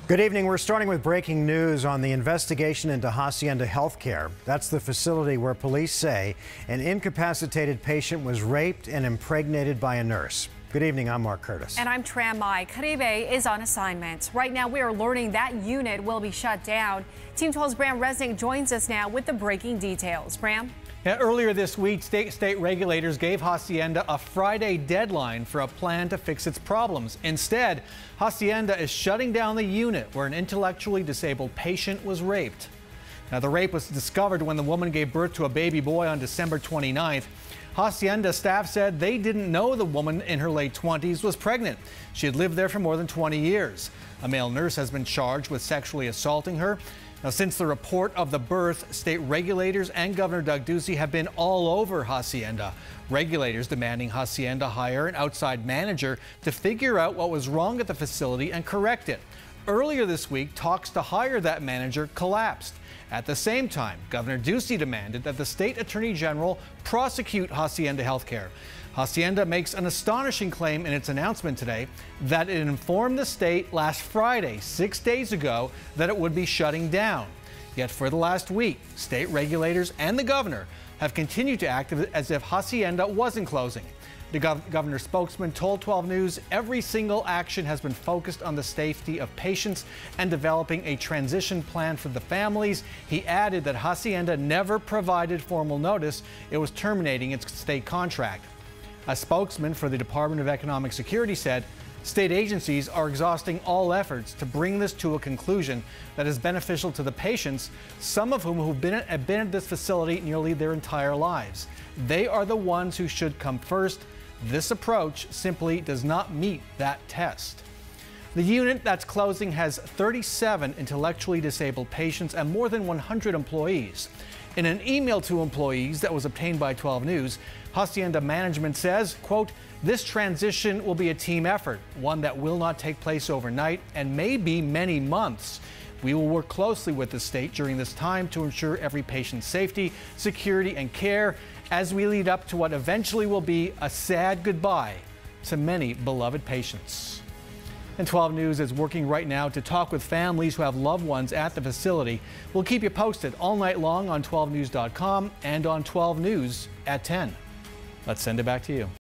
Good evening. We're starting with breaking news on the investigation into Hacienda Healthcare. That's the facility where police say an incapacitated patient was raped and impregnated by a nurse. Good evening. I'm Mark Curtis. And I'm Tram Mai. Caribe is on assignment. Right now, we are learning that unit will be shut down. Team 12's Bram Resnick joins us now with the breaking details. Bram? Yeah, earlier this week, state regulators gave Hacienda a Friday deadline for a plan to fix its problems. Instead, Hacienda is shutting down the unit where an intellectually disabled patient was raped. Now, the rape was discovered when the woman gave birth to a baby boy on December 29th. Hacienda staff said they didn't know the woman in her late 20s was pregnant. She had lived there for more than 20 years. A male nurse has been charged with sexually assaulting her. Now, since the report of the birth, state regulators and Governor Doug Ducey have been all over Hacienda. Regulators demanding Hacienda hire an outside manager to figure out what was wrong at the facility and correct it. Earlier this week, talks to hire that manager collapsed. At the same time, Governor Ducey demanded that the state attorney general prosecute Hacienda Healthcare. Hacienda makes an astonishing claim in its announcement today that it informed the state last Friday, 6 days ago, that it would be shutting down. Yet for the last week, state regulators and the governor have continued to act as if Hacienda wasn't closing. The governor's spokesman told 12 News every single action has been focused on the safety of patients and developing a transition plan for the families. He added that Hacienda never provided formal notice it was terminating its state contract. A spokesman for the Department of Economic Security said state agencies are exhausting all efforts to bring this to a conclusion that is beneficial to the patients, some of whom have been at this facility nearly their entire lives. They are the ones who should come first. This approach simply does not meet that test. The unit that's closing has 37 intellectually disabled patients and more than 100 employees. In an email to employees that was obtained by 12 News, Hacienda management says, quote, "This transition will be a team effort, one that will not take place overnight and may be many months. We will work closely with the state during this time to ensure every patient's safety, security, and care as we lead up to what eventually will be a sad goodbye to many beloved patients." And 12 News is working right now to talk with families who have loved ones at the facility. We'll keep you posted all night long on 12news.com and on 12 News at 10. Let's send it back to you.